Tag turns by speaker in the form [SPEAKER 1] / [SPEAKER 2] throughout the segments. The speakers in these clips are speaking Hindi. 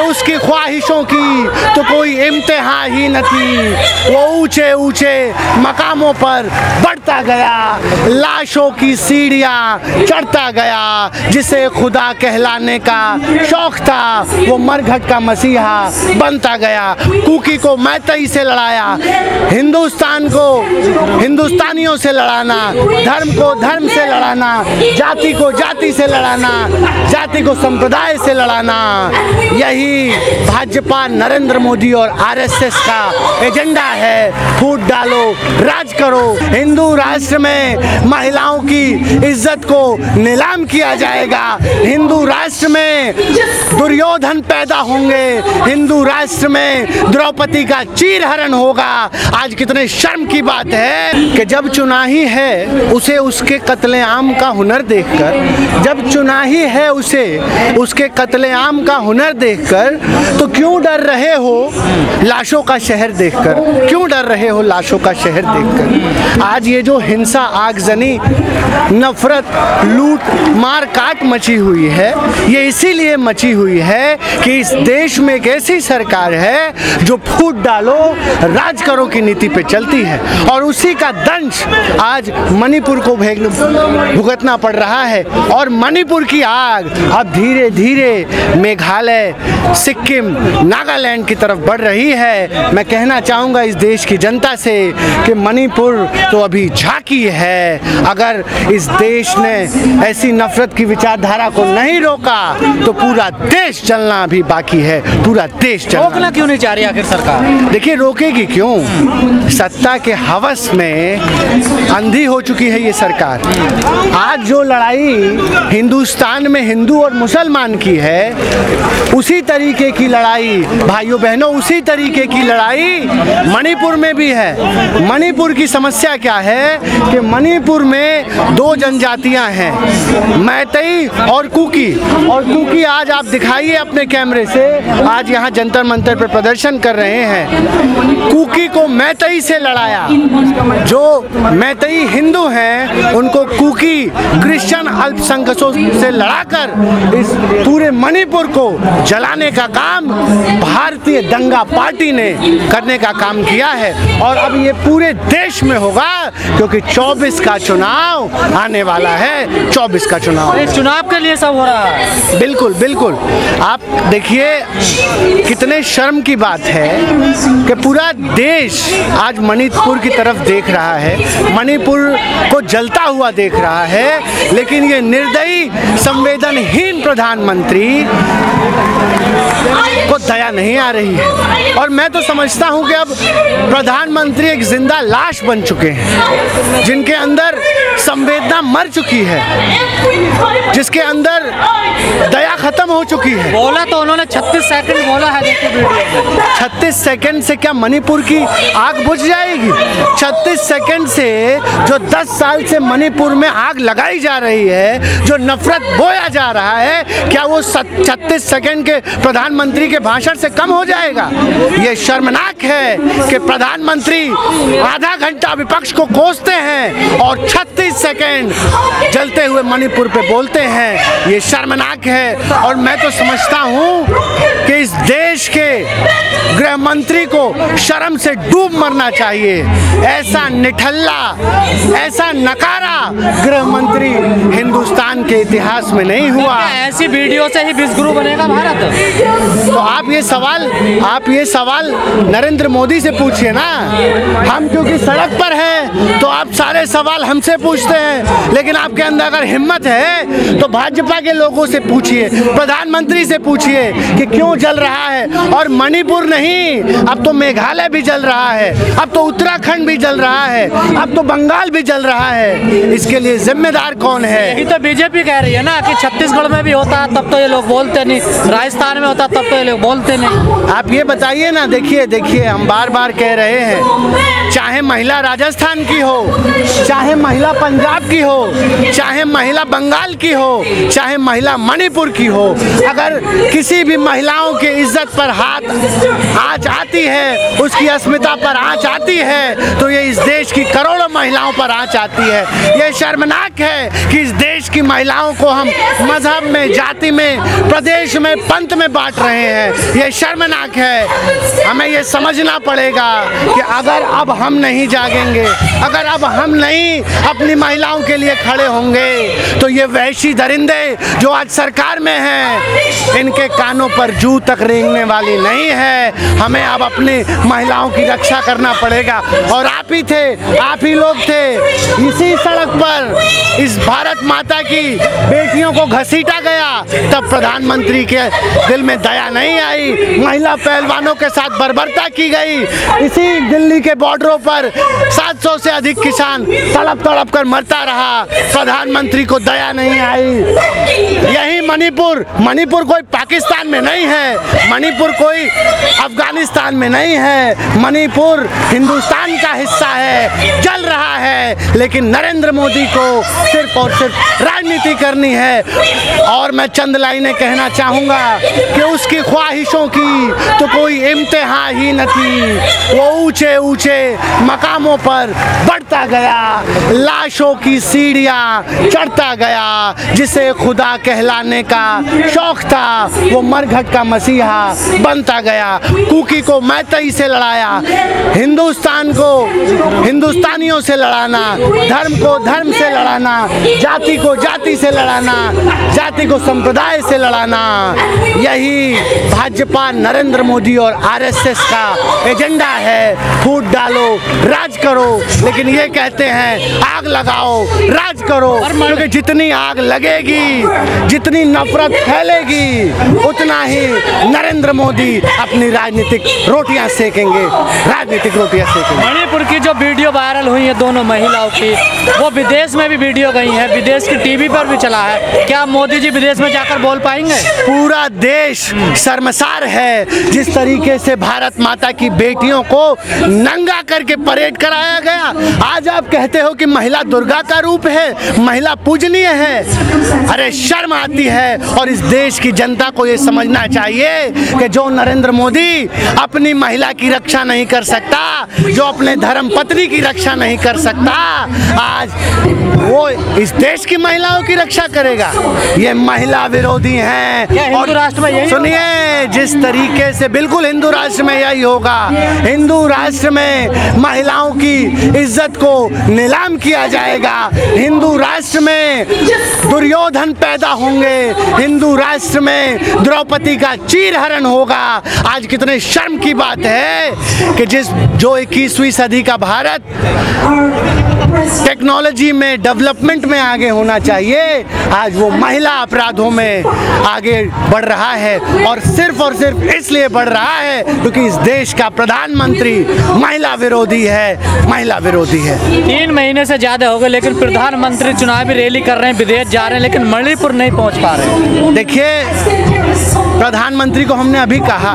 [SPEAKER 1] उसकी ख्वाहिशों की तो कोई इम्तिहा ही न थी। वो ऊंचे ऊंचे मकामों पर बढ़ता गया, लाशों की सीढ़ियाँ चढ़ता गया। जिसे खुदा कहलाने का शौक था वो मरघट का मसीहा बनता गया। कुकी को मैतई से लड़ाया, हिंदुस्तान को हिंदुस्तानियों से लड़ाना, धर्म को धर्म से लड़ाना, जाति को जाति से लड़ाना, जाति को संप्रदाय से लड़ाना, यही भाजपा नरेंद्र मोदी और आरएसएस का एजेंडा है। फूट डालो, राज करो। हिंदू राष्ट्र में महिलाओं की इज्जत को नीलाम किया जाएगा। हिंदू राष्ट्र में दुर्योधन पैदा होंगे। हिंदू राष्ट्र में द्रौपदी का चीरहरण होगा। आज कितने शर्म की बात है कि जब चुनाही है उसे उसके कत्लेआम का हुनर देखकर, जब चुनाही है उसे उसके कत्लेआम का हुनर देखकर, तो क्यों डर रहे हो लाशों का शहर देखकर? क्यों डर रहे हो लाशों का शहर देखकर? आज ये जो हिंसा, आगजनी, नफरत, लूट, मार काट मची हुई है, ये इसीलिए मची हुई है कि इस देश में एक ऐसी सरकार है जो फूट डालो, राज करो की नीति पे चलती है। और उसी का दंश आज मणिपुर को भुगतना पड़ रहा है। और मणिपुर की आग अब धीरे धीरे मेघालय, सिक्किम, नागालैंड की तरफ बढ़ रही है। मैं कहना चाहूँगा इस देश की जनता से कि मणिपुर तो अभी झांकी है। अगर इस देश ने ऐसी नफरत की विचारधारा को नहीं रोका तो पूरा देश चलना अभी बाकी है। पूरा देश चलना।
[SPEAKER 2] रोकना क्यों नहीं चाह रही आखिर सरकार?
[SPEAKER 1] देखिए, रोकेगी क्यों? सत्ता के हवस में अंधी हो चुकी है ये सरकार। आज जो लड़ाई हिंदुस्तान में हिंदू और मुसलमान की है, उसी तरीके की लड़ाई भाइयों बहनों, उसी तरीके की लड़ाई मणिपुर में भी है। मणिपुर की समस्या क्या है कि मणिपुर में दो जनजातियां हैं, मैतई और कुकी। और कुकी आज आप दिखाइए अपने कैमरे से, आज यहाँ जंतर मंतर पर प्रदर्शन कर रहे हैं। कुकी को मैतई से लड़ाया। जो मैतई हिंदू हैं उनको कुकी क्रिश्चियन अल्पसंख्यकों से लड़ाकर इस पूरे मणिपुर को जलाने का काम भारतीय दंगा पार्टी ने करने का काम किया है। और अब ये पूरे देश में होगा क्योंकि 24 का चुनाव आने वाला है। 24 का चुनाव,
[SPEAKER 2] इस चुनाव के लिए सब हो रहा है।
[SPEAKER 1] बिल्कुल बिल्कुल। आप देखिए कितने शर्म की बात है कि पूरा देश आज मणिपुर की तरफ देख रहा है, मणिपुर को जलता हुआ देख रहा है, लेकिन ये निर्दयी, संवेदनहीन प्रधानमंत्री को दया नहीं आ रही है। और मैं तो समझता हूं कि अब प्रधानमंत्री एक जिंदा लाश बन चुके हैं, जिनके अंदर संवेदना मर चुकी है, जिसके अंदर दया खत्म हो चुकी है।
[SPEAKER 2] बोला तो उन्होंने 36 सेकंड बोला है।
[SPEAKER 1] 36 सेकंड से क्या मणिपुर की आग बुझ जाएगी? 36 सेकंड से जो 10 साल से मणिपुर में आग लगाई जा रही है, जो नफरत बोया जा रहा है, क्या वो 36 सेकंड के प्रधानमंत्री के भाषण से कम हो जाएगा? ये शर्मनाक है कि प्रधानमंत्री आधा घंटा विपक्ष को कोसते हैं और 36 सेकंड जलते हुए मणिपुर पे बोलते हैं। ये शर्मनाक है। और मैं तो समझता हूँ कि इस देश के गृह मंत्री को शर्म से डूब मरना चाहिए। ऐसा निठल्ला, ऐसा नकारा गृह मंत्री हिंदुस्तान के इतिहास में नहीं हुआ।
[SPEAKER 2] ऐसी वीडियो से ही विश्वगुरु बनेगा भारत?
[SPEAKER 1] तो आप ये सवाल नरेंद्र मोदी से पूछिए ना। हम क्योंकि सड़क पर हैं तो आप सारे सवाल हमसे पूछते हैं, लेकिन आपके अंदर अगर हिम्मत है तो भाजपा के लोगों से पूछिए, प्रधानमंत्री से पूछिए कि क्यों जल रहा है। और मणिपुर नहीं, अब तो मेघालय भी जल रहा है, अब तो उत्तराखंड भी जल रहा है, अब तो बंगाल भी जल रहा है। इसके लिए जिम्मेदार कौन है?
[SPEAKER 2] यही तो बीजेपी कह रही है ना कि छत्तीसगढ़ में भी होता तब तो ये लोग बोलते नहीं, राजस्थान में होता तब तो ये लोग बोलते नहीं।
[SPEAKER 1] आप ये बताइए ना। देखिए हम बार बार कह रहे हैं, चाहे महिला राजस्थान की हो, चाहे महिला पंजाब की हो, चाहे महिला बंगाल की हो, चाहे महिला मणिपुर की हो, अगर किसी भी महिलाओं की इज्जत पर हाथ आंच आती है, उसकी अस्मिता पर आंच आती है, तो ये इस देश की करोड़ों महिलाओं पर आंच आती है। ये शर्मनाक है कि इस देश की महिलाओं को हम मजहब में, जाति में, प्रदेश में, पंथ में बांट रहे हैं। ये शर्मनाक है। हमें ये समझना पड़ेगा कि अगर अब हम नहीं जागेंगे, अगर अब हम नहीं अपनी महिलाओं के लिए खड़े होंगे, तो ये वैशी दरिंदे जो आज सरकार में हैं, इनके कानों पर जू तक रेंगने वाली नहीं है। हमें अब अपनी महिलाओं की रक्षा करना पड़ेगा। और आप ही थे, आप ही लोग थे, इसी सड़क पर इस भारत माता की बेटियों को घसीटा गया, तब प्रधानमंत्री के दिल में दया नहीं आई। महिला पहलवानों के साथ बर्बरता की गई। इसी दिल्ली के बॉर्डरों पर 700 से अधिक किसान तड़प तड़प कर मरता रहा, प्रधानमंत्री को दया नहीं आई। यही मणिपुर कोई पाकिस्तान में नहीं है, मणिपुर कोई अफगानिस्तान में नहीं है, मणिपुर हिंदुस्तान का हिस्सा है, जल रहा है। लेकिन नरेंद्र मोदी को सिर्फ और सिर्फ राजनीति करनी है। और मैं चंद लाइनें कहना चाहूँगा कि उसकी ख्वाहिशों की तो कोई इम्तिहा ही न थी। वो ऊंचे ऊंचे मकामों पर बढ़ता गया, लाशों की सीढ़ियाँ चढ़ता गया। जिसे खुदा कहलाने का शौक था, वो मरघट का मसीहा बनता गया। कुकी को मैतई से लड़ाया, हिंदुस्तान को हिंदुस्तानियों से लड़ाना, धर्म को धर्म से लड़ाना, जाति को जाति से लड़ाना, जाति को संप्रदाय से लड़ाना, यही भाजपा, नरेंद्र मोदी और आरएसएस का एजेंडा है। फूट डालो, राज करो, लेकिन ये कहते हैं आग लगाओ, राज करो। क्योंकि जितनी आग लगेगी, जितनी नफरत फैलेगी, उतना ही नरेंद्र मोदी अपनी राजनीतिक रोटियां सेकेंगे, राजनीतिक रोटियां सेकेंगे।
[SPEAKER 2] मणिपुर की जो वीडियो वायरल हुई है दोनों महिलाओं की, वो विदेश में भी वीडियो गई है, विदेश की टीवी पर भी चला है। क्या मोदी जी विदेश में जाकर बोल पाएंगे?
[SPEAKER 1] पूरा देश शर्मसार है जिस तरीके से भारत माता की बेटियों को नंगा करके परेड कराया गया। आज आप कहते हो कि महिला दुर्गा का रूप है, महिला पूजनीय है। अरे शर्म आती है। और इस देश की जनता को ये समझना चाहिए कि जो नरेंद्र मोदी अपनी महिला की रक्षा नहीं कर सकता, जो अपने धर्म पत्नी की रक्षा नहीं कर सकता, आज वो इस देश की महिलाओं की रक्षा करेगा। ये महिला विरोधी हैं।
[SPEAKER 2] और राष्ट्र में यही
[SPEAKER 1] सुनिए, जिस तरीके से बिल्कुल हिंदू राष्ट्र में यही होगा। हिंदू राष्ट्र में महिलाओं की इज्जत को नीलाम किया जाएगा। हिंदू राष्ट्र में दुर्योधन पैदा होंगे, हिंदू राष्ट्र में द्रौपदी का चीरहरण होगा। आज कितने शर्म की बात है कि जो 21वीं सदी का भारत टेक्नोलॉजी में, डेवलपमेंट में आगे होना चाहिए, आज वो महिला अपराधों में आगे बढ़ रहा है। और सिर्फ इसलिए बढ़ रहा है क्योंकि इस देश का प्रधानमंत्री महिला विरोधी है, महिला विरोधी है।
[SPEAKER 2] 3 महीने से ज्यादा हो गए, लेकिन प्रधानमंत्री चुनावी रैली कर रहे हैं, विदेश जा रहे हैं, लेकिन मणिपुर नहीं पहुंच पा रहे।
[SPEAKER 1] देखिए, प्रधानमंत्री को हमने अभी कहा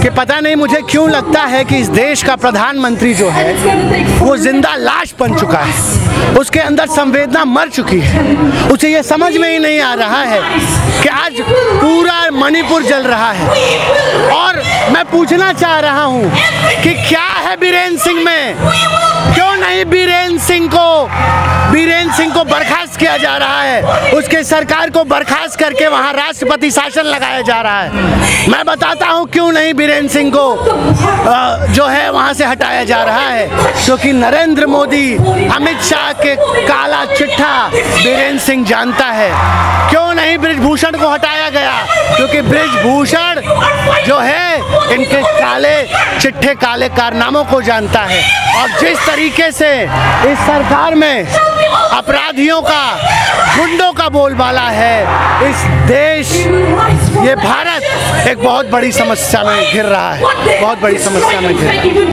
[SPEAKER 1] कि पता नहीं मुझे क्यों लगता है कि इस देश का प्रधानमंत्री जो है वो जिंदा लाश बन चुका है, उसके अंदर संवेदना मर चुकी है। उसे ये समझ में ही नहीं आ रहा है कि आज पूरा मणिपुर जल रहा है। और मैं पूछना चाह रहा हूँ कि क्या है बीरेन सिंह में, क्यों नहीं बीरेन सिंह को बर्खास्त किया जा रहा है, उसके सरकार को बर्खास्त करके वहाँ राष्ट्रपति शासन लगाया जा रहा है। मैं बताता हूँ क्यों नहीं बीरेन सिंह को जो है वहाँ से हटाया जा रहा है। क्योंकि नरेंद्र मोदी, अमित शाह के काला चिट्ठा बीरेन सिंह जानता है। क्यों नहीं ब्रिजभूषण को हटाया गया? क्योंकि ब्रिजभूषण जो है इनके काले चिट्ठे, काले कारनामों को जानता है। और जिस तरीके से इस सरकार में अपराधियों का, गुंडों का बोलबाला है, इस देश, ये भारत एक बहुत बड़ी समस्या में घिर रहा है, बहुत बड़ी समस्या में घिर रहा है।